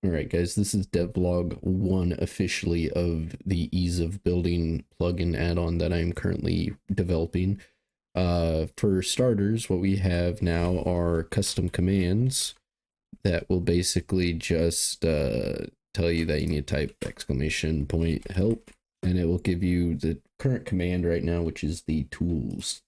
All right, guys, this is DevLog 1 officially of the ease of building plugin add-on that I'm currently developing. For starters, what we have now are custom commands that will basically just tell you that you need to type exclamation point help, and it will give you the current command right now, which is the tools.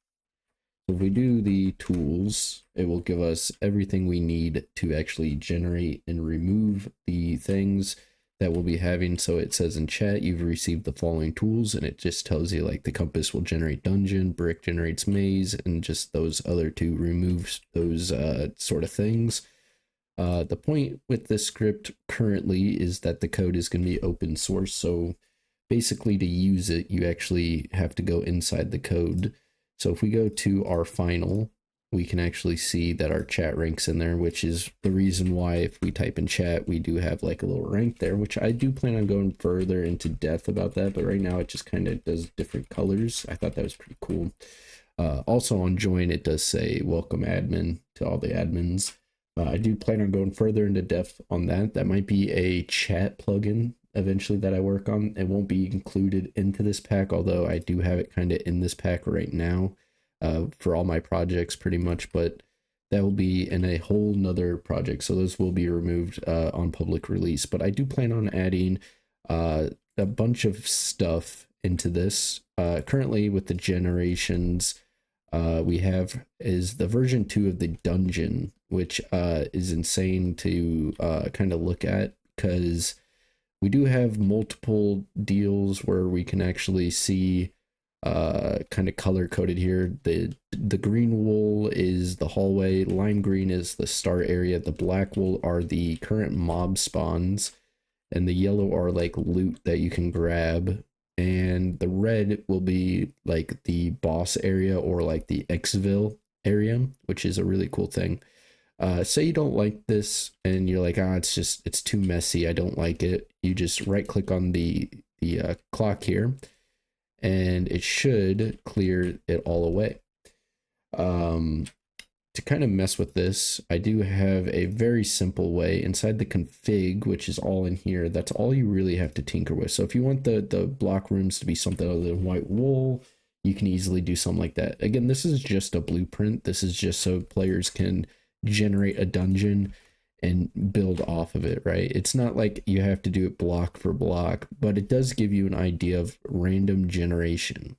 So if we do the tools, it will give us everything we need to actually generate and remove the things that we'll be having. So it says in chat, you've received the following tools, and it just tells you like the compass will generate dungeon, brick generates maze, and just those other two removes those sort of things. The point with this script currently is that the code is going to be open source. So basically to use it, you actually have to go inside the code. So if we go to our final, we can actually see that our chat ranks in there, which is the reason why if we type in chat, we do have like a little rank there, which I do plan on going further into depth about that. But right now it just kind of does different colors. I thought that was pretty cool. Also on join, it does say welcome admin to all the admins. I do plan on going further into depth on that. That might be a chat plugin eventually that I work on. It won't be included into this pack, although I do have it kind of in this pack right now for all my projects pretty much, but that will be in a whole nother project. So those will be removed on public release, but I do plan on adding a bunch of stuff into this. Currently with the generations, we have is the version 2 of the dungeon, which is insane to kind of look at because we do have multiple deals where we can actually see kind of color coded here. The green wool is the hallway, lime green is the start area, the black wool are the current mob spawns, and the yellow are like loot that you can grab, and the red will be like the boss area or like the exville area, which is a really cool thing. Say you don't like this and you're like, it's too messy, I don't like it. You just right click on the clock here and it should clear it all away. To kind of mess with this, I do have a very simple way inside the config, which is all in here. That's all you really have to tinker with. So if you want the block rooms to be something other than white wool, you can easily do something like that. Again, this is just a blueprint. This is just so players can generate a dungeon and build off of it, right? It's not like you have to do it block for block, but it does give you an idea of random generation.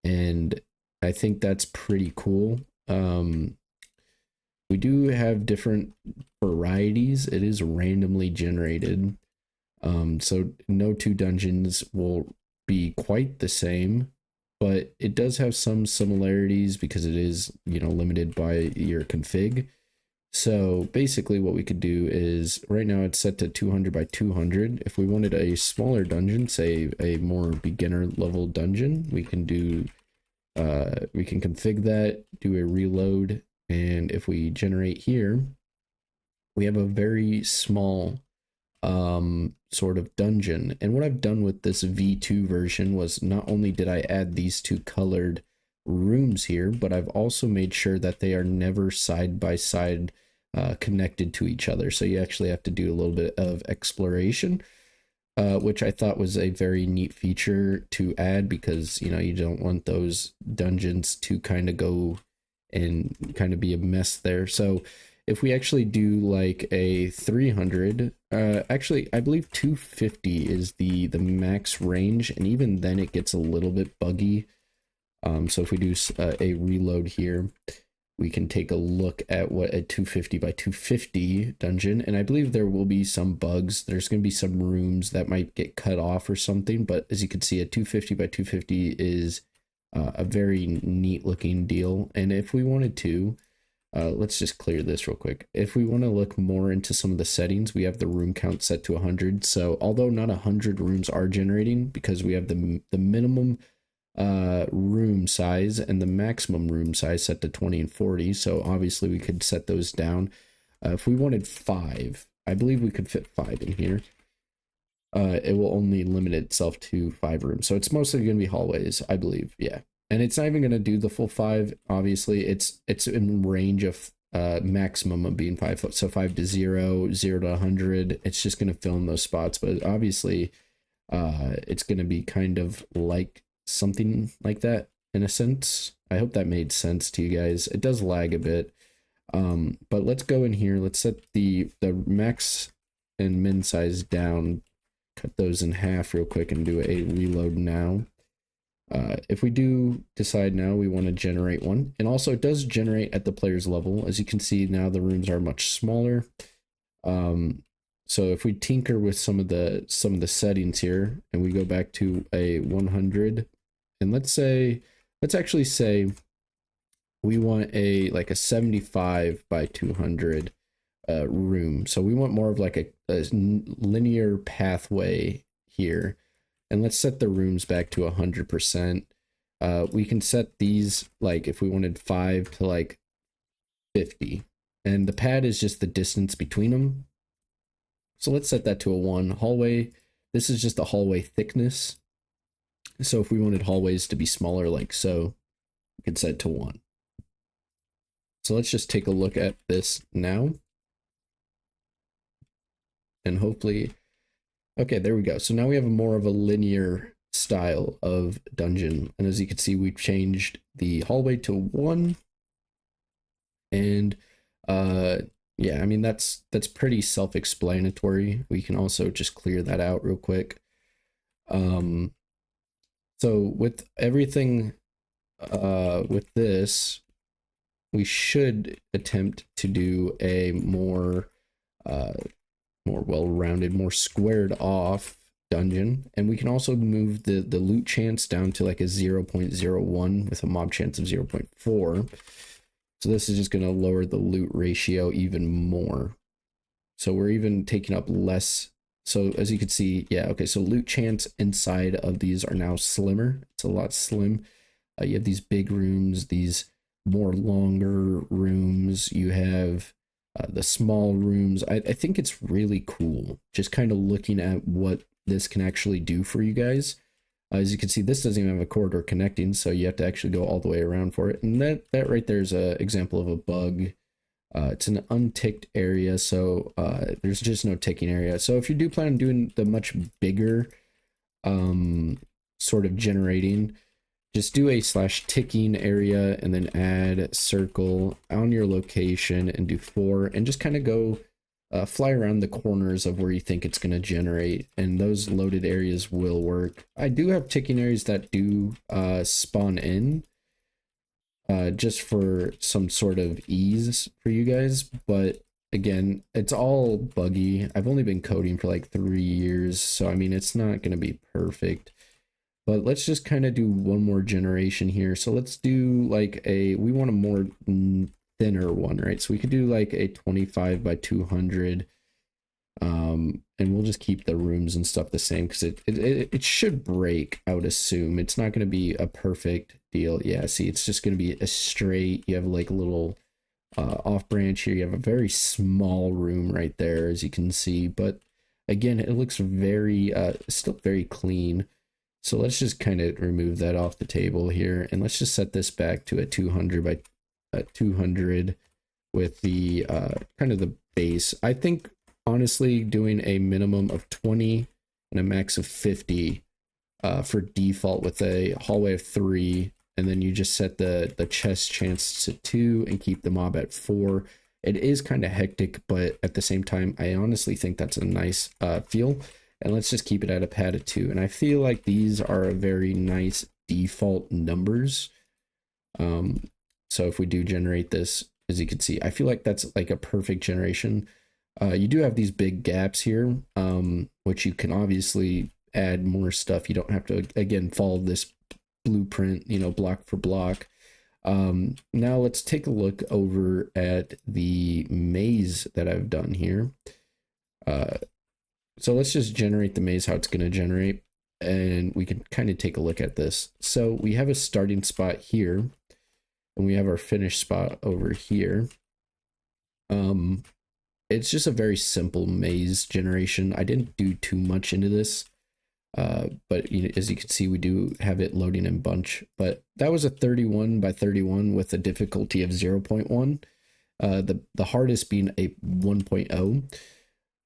And I think that's pretty cool. We do have different varieties. It is randomly generated. So no two dungeons will be quite the same, but it does have some similarities because it is, limited by your config. So basically what we could do is right now it's set to 200 by 200. If we wanted a smaller dungeon, say a more beginner level dungeon, we can do, we can config that, do a reload. And if we generate here, we have a very small sort of dungeon. And what I've done with this V2 version was not only did I add these two colored rooms here, but I've also made sure that they are never side by side connected to each other. So you actually have to do a little bit of exploration, which I thought was a very neat feature to add because, you don't want those dungeons to kind of go and kind of be a mess there. So if we actually do like a 300, actually I believe 250 is the max range, and even then it gets a little bit buggy. So if we do a reload here, we can take a look at what a 250 by 250 dungeon, and I believe there will be some bugs. There's going to be some rooms that might get cut off or something, but as you can see, a 250 by 250 is a very neat looking deal. And if we wanted to, let's just clear this real quick. If we want to look more into some of the settings, we have the room count set to 100. So although not 100 rooms are generating, because we have the minimum room size and the maximum room size set to 20 and 40. So obviously we could set those down. If we wanted 5, I believe we could fit 5 in here. It will only limit itself to 5 rooms. So it's mostly going to be hallways, I believe. Yeah. And it's not even going to do the full 5. Obviously, it's in range of maximum of being 5 foot. So 5 to 0, 0 to 100, it's just going to fill in those spots. But obviously, it's going to be kind of like something like that in a sense. I hope that made sense to you guys. It does lag a bit. But let's go in here. Let's set the max and min size down, cut those in half real quick and do a reload now. If we do decide now we want to generate one, and also it does generate at the player's level. As you can see now, the rooms are much smaller. So if we tinker with some of the settings here, and we go back to a 100, and let's actually say we want a 75 by 200 room. So we want more of like a linear pathway here. And let's set the rooms back to 100%. We can set these, like if we wanted 5 to like 50. And the pad is just the distance between them. So let's set that to a 1. Hallway, this is just the hallway thickness. So if we wanted hallways to be smaller like so, we could set to 1. So let's just take a look at this now. And hopefully, okay, there we go. So now we have more of a linear style of dungeon. And as you can see, we've changed the hallway to 1. And yeah, I mean, that's pretty self-explanatory. We can also just clear that out real quick. So with everything, with this, we should attempt to do a more well-rounded, more squared off dungeon. And we can also move the loot chance down to like a 0.01 with a mob chance of 0.4. So this is just going to lower the loot ratio even more. So we're even taking up less. So as you can see, yeah, okay, so loot chance inside of these are now slimmer. It's a lot slim. You have these big rooms, these more longer rooms. You have the small rooms. I think it's really cool just kind of looking at what this can actually do for you guys. As you can see, this doesn't even have a corridor connecting, so you have to actually go all the way around for it. And that right there is an example of a bug. It's an unticked area, so there's just no ticking area. So if you do plan on doing the much bigger sort of generating, just do a /ticking area and then add circle on your location and do 4 and just kind of go fly around the corners of where you think it's going to generate, and those loaded areas will work. I do have ticking areas that do spawn in just for some sort of ease for you guys, but again, it's all buggy. I've only been coding for like 3 years, so I mean, it's not going to be perfect. But let's just kind of do one more generation here. So let's do like we want a more thinner one, right? So we could do like a 25 by 200. And we'll just keep the rooms and stuff the same because it should break, I would assume. It's not going to be a perfect deal. Yeah, see, it's just going to be a straight. You have like a little off branch here. You have a very small room right there, as you can see. But again, it looks very, still very clean. So let's just kind of remove that off the table here, and let's just set this back to a 200 by 200 with the kind of the base. I think honestly doing a minimum of 20 and a max of 50 for default with a hallway of 3, and then you just set the chest chance to 2 and keep the mob at 4. It is kind of hectic, but at the same time, I honestly think that's a nice feel. And let's just keep it at a pad of 2. And I feel like these are a very nice default numbers. So if we do generate this, as you can see, I feel like that's like a perfect generation. You do have these big gaps here, which you can obviously add more stuff. You don't have to, again, follow this blueprint, you know, block for block. Now let's take a look over at the maze that I've done here. So let's just generate the maze, how it's going to generate, and we can kind of take a look at this. So we have a starting spot here, and we have our finish spot over here. It's just a very simple maze generation. I didn't do too much into this, but you know, as you can see, we do have it loading in bunch. But that was a 31 by 31 with a difficulty of 0.1. The hardest being a 1.0.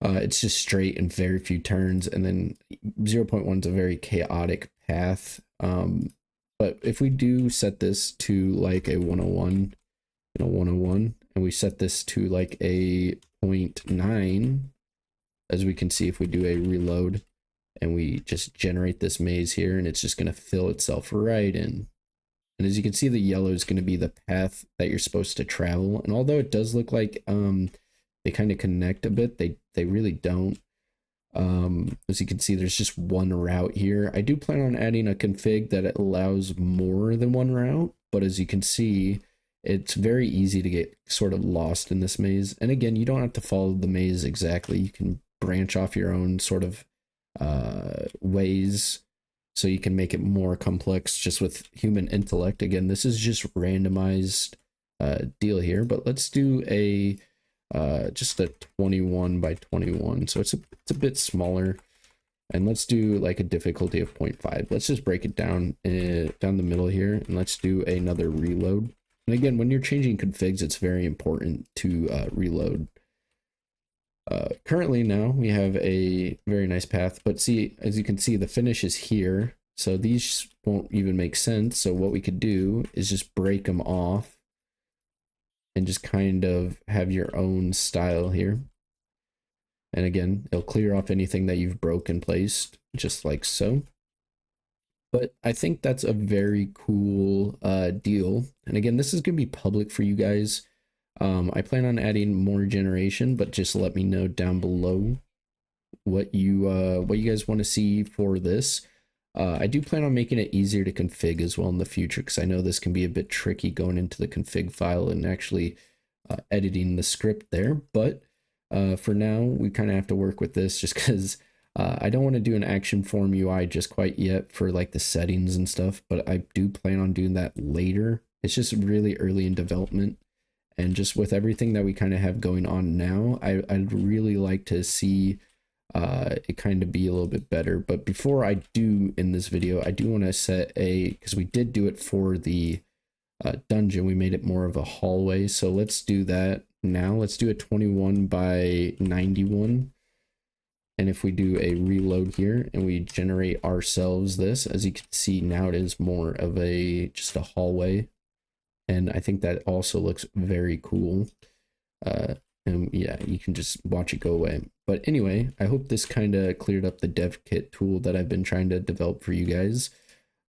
It's just straight and very few turns, and then 0.1 is a very chaotic path. But if we do set this to like a 101, 101, and we set this to like a 0.9, as we can see if we do a reload and we just generate this maze here, and it's just going to fill itself right in. And as you can see, the yellow is going to be the path that you're supposed to travel. And although it does look like they kind of connect a bit, they really don't. As you can see, there's just one route here. I do plan on adding a config that allows more than one route, but as you can see, it's very easy to get sort of lost in this maze. And again, you don't have to follow the maze exactly. You can branch off your own sort of ways, so you can make it more complex just with human intellect. Again, this is just randomized deal here, but let's do a just a 21 by 21, so it's a bit smaller, and let's do like a difficulty of 0.5. Let's just break it down down the middle here, and let's do another reload. And again, when you're changing configs, it's very important to reload. Currently now we have a very nice path, but see, as you can see, the finish is here, so these won't even make sense. So what we could do is just break them off and just kind of have your own style here. And again, it'll clear off anything that you've broken placed, just like so. But I think that's a very cool deal. And again, this is going to be public for you guys. I plan on adding more generation, but just let me know down below what you guys want to see for this. I do plan on making it easier to config as well in the future, because I know this can be a bit tricky going into the config file and actually editing the script there. But for now, we kind of have to work with this just because I don't want to do an action form UI just quite yet for like the settings and stuff, but I do plan on doing that later. It's just really early in development. And just with everything that we kind of have going on now, I'd really like to see it kind of be a little bit better. But before I do in this video, I do want to set because we did do it for the dungeon, we made it more of a hallway. So let's do that now. Let's do a 21 by 91. And if we do a reload here and we generate ourselves this, as you can see, now it is more of just a hallway. And I think that also looks very cool. And yeah, you can just watch it go away. But anyway, I hope this kind of cleared up the dev kit tool that I've been trying to develop for you guys.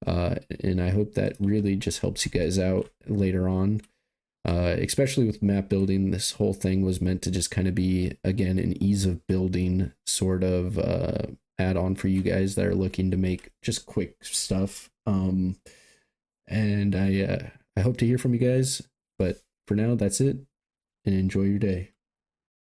And I hope that really just helps you guys out later on. Especially with map building, this whole thing was meant to just kind of be, again, an ease of building sort of add-on for you guys that are looking to make just quick stuff. And I hope to hear from you guys, but for now, that's it, and enjoy your day.